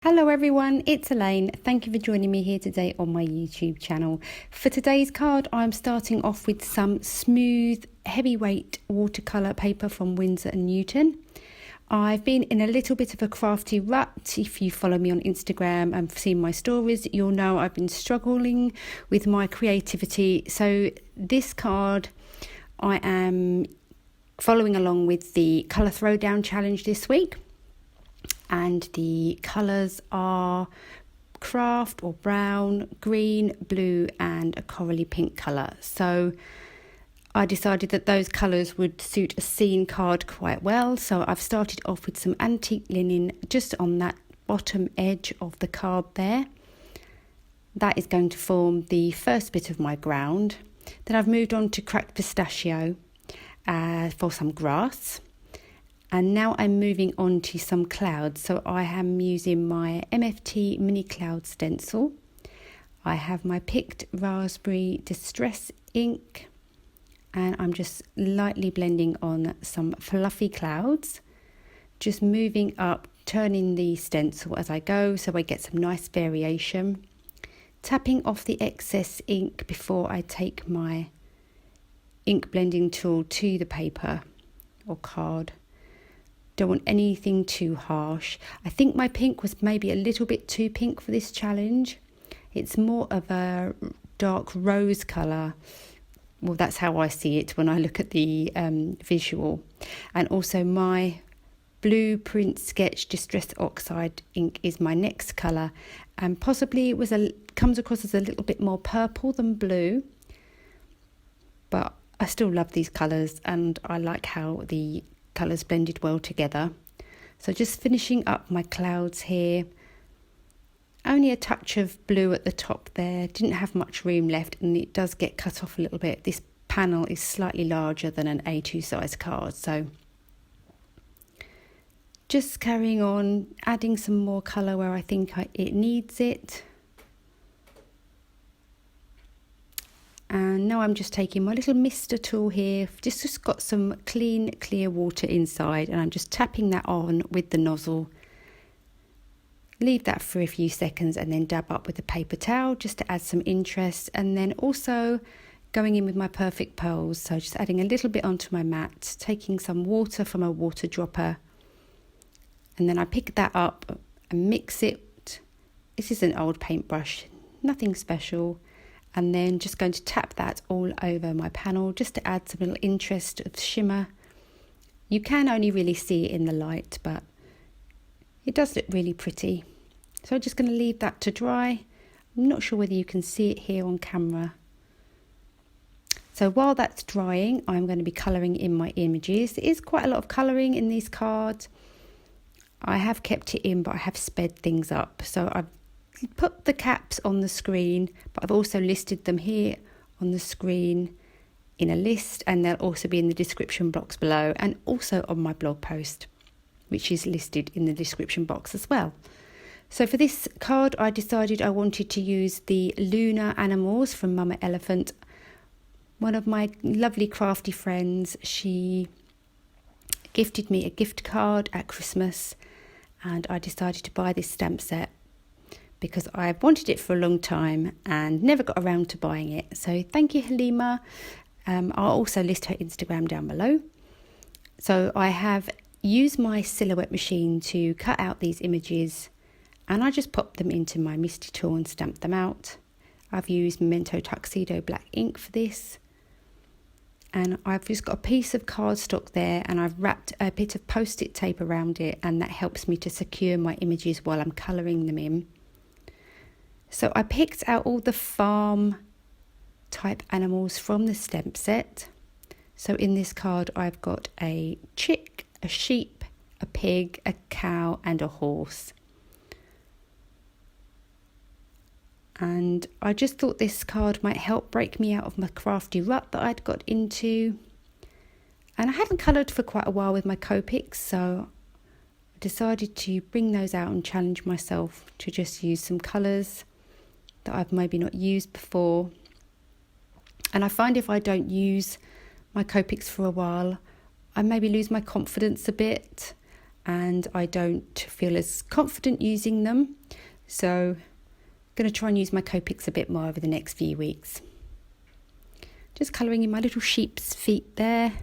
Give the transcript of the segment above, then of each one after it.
Hello everyone, it's Elaine. Thank you for joining me here today on my YouTube channel. For today's card, I'm starting off with some smooth, heavyweight watercolour paper from Winsor & Newton. I've been in a little bit of a crafty rut. If you follow me on Instagram and seen my stories, you'll know I've been struggling with my creativity. So this card, I am following along with the Colour Throwdown challenge this week. And the colours are craft or brown, green, blue and a corally pink colour. So I decided that those colours would suit a scene card quite well. So I've started off with some antique linen just on that bottom edge of the card there. That is going to form the first bit of my ground. Then I've moved on to cracked pistachio for some grass. And now I'm moving on to some clouds. So I am using my MFT mini cloud stencil. I have my picked raspberry distress ink. And I'm just lightly blending on some fluffy clouds. Just moving up, turning the stencil as I go so I get some nice variation. Tapping off the excess ink before I take my ink blending tool to the paper or card. Don't want anything too harsh. I think my pink was maybe a little bit too pink for this challenge. It's more of a dark rose colour. Well, that's how I see it when I look at the visual. And also my Blueprint Sketch Distress Oxide ink is my next colour. And possibly it comes across as a little bit more purple than blue. But I still love these colours and I like how the colours blended well together. So just finishing up my clouds here. Only a touch of blue at the top there. Didn't have much room left and it does get cut off a little bit. This panel is slightly larger than an A2 size card. So just carrying on, adding some more colour where I think it needs it. And now I'm just taking my little mister tool here, just got some clean, clear water inside, and I'm just tapping that on with the nozzle. Leave that for a few seconds and then dab up with a paper towel just to add some interest. And then also going in with my Perfect Pearls, so just adding a little bit onto my mat, taking some water from a water dropper. And then I pick that up and mix it. This is an old paintbrush, nothing special. And then just going to tap that all over my panel just to add some little interest of shimmer. You can only really see it in the light, but it does look really pretty. So I'm just going to leave that to dry. I'm not sure whether you can see it here on camera. So while that's drying, I'm going to be colouring in my images. There is quite a lot of colouring in these cards. I have kept it in, but I have sped things up. So I've put the caps on the screen, but I've also listed them here on the screen in a list, and they'll also be in the description box below and also on my blog post, which is listed in the description box as well. So for this card, I decided I wanted to use the Lunar animals from Mama Elephant. One of my lovely crafty friends, she gifted me a gift card at Christmas, and I decided to buy this stamp set because I've wanted it for a long time and never got around to buying it. So thank you, Halima. I'll also list her Instagram down below. So I have used my silhouette machine to cut out these images, and I just popped them into my Misty tool and stamped them out. I've used Memento Tuxedo black ink for this. And I've just got a piece of cardstock there, and I've wrapped a bit of post-it tape around it, and that helps me to secure my images while I'm colouring them in. So I picked out all the farm type animals from the stamp set. So in this card I've got a chick, a sheep, a pig, a cow and a horse. And I just thought this card might help break me out of my crafty rut that I'd got into. And I hadn't coloured for quite a while with my Copics, so I decided to bring those out and challenge myself to just use some colours that I've maybe not used before. And I find if I don't use my Copics for a while, I maybe lose my confidence a bit and I don't feel as confident using them. So I'm going to try and use my Copics a bit more over the next few weeks. Just colouring in my little sheep's feet there.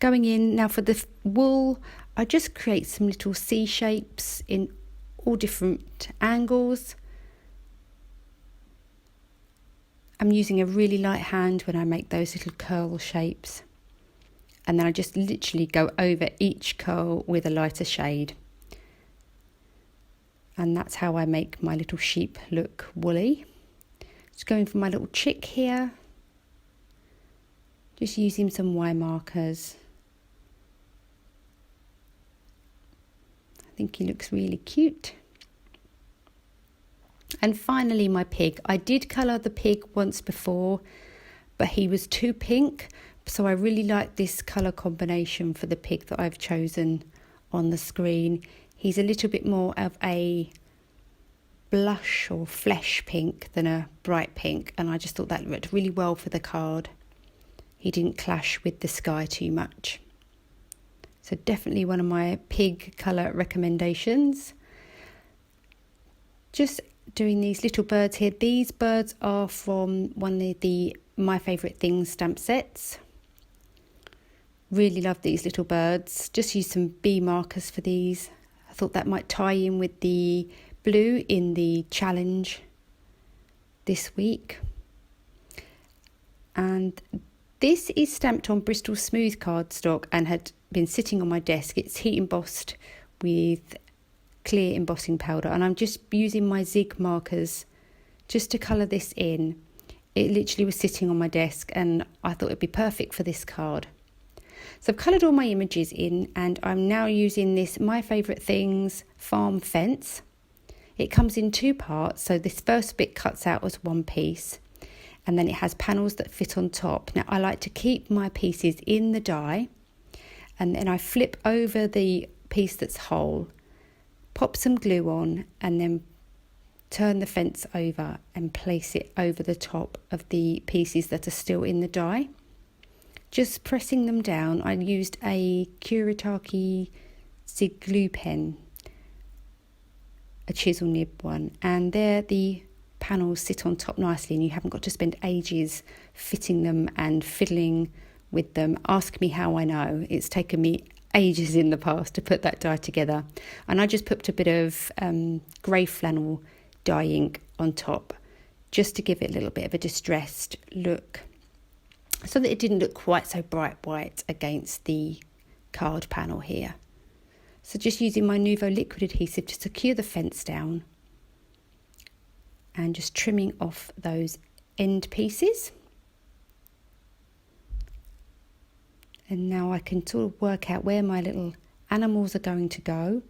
Going in now for the wool, I just create some little C shapes in all different angles. I'm using a really light hand when I make those little curl shapes. And then I just literally go over each curl with a lighter shade. And that's how I make my little sheep look woolly. Just going for my little chick here. Just using some Y markers. I think he looks really cute. And finally my pig. I did colour the pig once before, but he was too pink. So I really like this colour combination for the pig that I've chosen on the screen. He's a little bit more of a blush or flesh pink than a bright pink, and I just thought that looked really well for the card. He didn't clash with the sky too much. So definitely one of my pig colour recommendations. Just doing these little birds here. These birds are from one of the My Favourite Things stamp sets. Really love these little birds. Just use some B markers for these. I thought that might tie in with the blue in the challenge this week. And this is stamped on Bristol Smooth cardstock and had been sitting on my desk. It's heat embossed with clear embossing powder, and I'm just using my zig markers just to colour this in. It literally was sitting on my desk and I thought it'd be perfect for this card. So I've coloured all my images in, and I'm now using this My Favourite Things farm fence. It comes in two parts, so this first bit cuts out as one piece, and then it has panels that fit on top. Now I like to keep my pieces in the die, and then I flip over the piece that's whole, pop some glue on, and then turn the fence over and place it over the top of the pieces that are still in the die. Just pressing them down. I used a Kuretake Zig glue pen, a chisel nib one, and there the panels sit on top nicely, and you haven't got to spend ages fitting them and fiddling with them. Ask me how I know. It's taken me ages in the past to put that die together, and I just put a bit of grey flannel dye ink on top just to give it a little bit of a distressed look, so that it didn't look quite so bright white against the card panel here. So just using my Nouveau liquid adhesive to secure the fence down and just trimming off those end pieces. And now I can sort of work out where my little animals are going to go.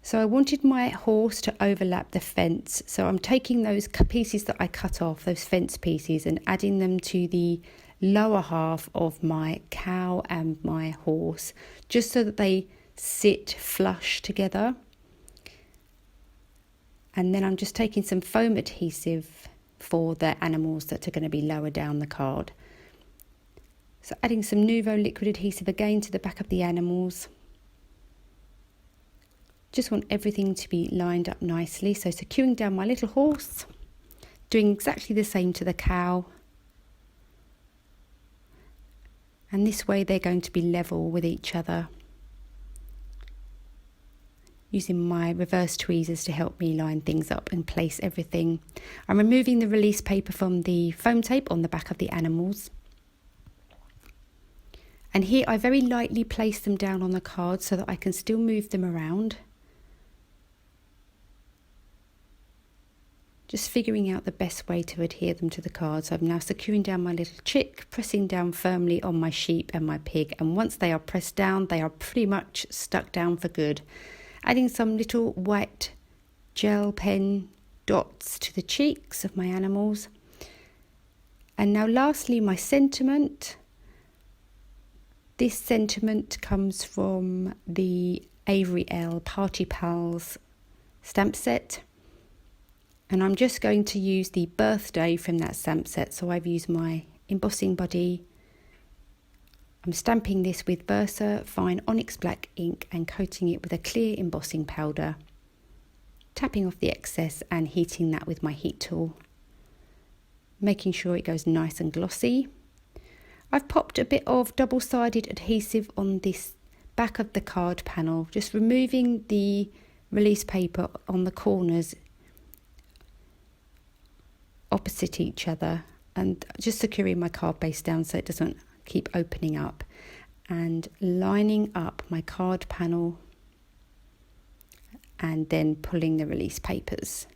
So I wanted my horse to overlap the fence. So I'm taking those pieces that I cut off, those fence pieces, and adding them to the lower half of my cow and my horse, just so that they sit flush together. And then I'm just taking some foam adhesive for the animals that are going to be lower down the card. So adding some Nouveau liquid adhesive again to the back of the animals. Just want everything to be lined up nicely. So securing down my little horse, doing exactly the same to the cow. And this way they're going to be level with each other. Using my reverse tweezers to help me line things up and place everything. I'm removing the release paper from the foam tape on the back of the animals. And here I very lightly place them down on the card so that I can still move them around. Just figuring out the best way to adhere them to the card. So I'm now securing down my little chick, pressing down firmly on my sheep and my pig. And once they are pressed down, they are pretty much stuck down for good. Adding some little white gel pen dots to the cheeks of my animals. And now lastly, my sentiment. This sentiment comes from the Avery Elle Party Pals stamp set. And I'm just going to use the birthday from that stamp set. So I've used my embossing buddy I'm stamping this with Versa Fine Onyx Black ink and coating it with a clear embossing powder. Tapping off the excess and heating that with my heat tool. Making sure it goes nice and glossy. I've popped a bit of double-sided adhesive on this back of the card panel, just removing the release paper on the corners opposite each other and just securing my card base down so it doesn't keep opening up, and lining up my card panel and then pulling the release papers.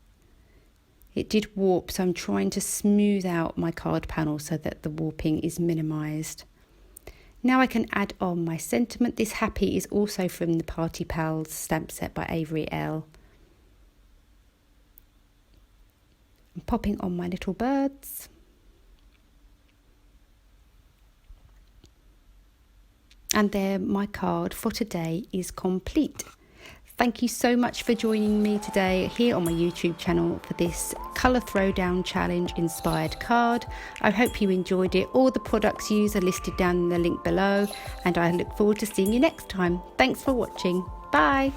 It did warp, so I'm trying to smooth out my card panel so that the warping is minimised. Now I can add on my sentiment. This happy is also from the Party Pals stamp set by Avery, Elle. I'm popping on my little birds. And there, my card for today is complete. Thank you so much for joining me today here on my YouTube channel for this Colour Throwdown Challenge inspired card. I hope you enjoyed it. All the products used are listed down in the link below, and I look forward to seeing you next time. Thanks for watching. Bye.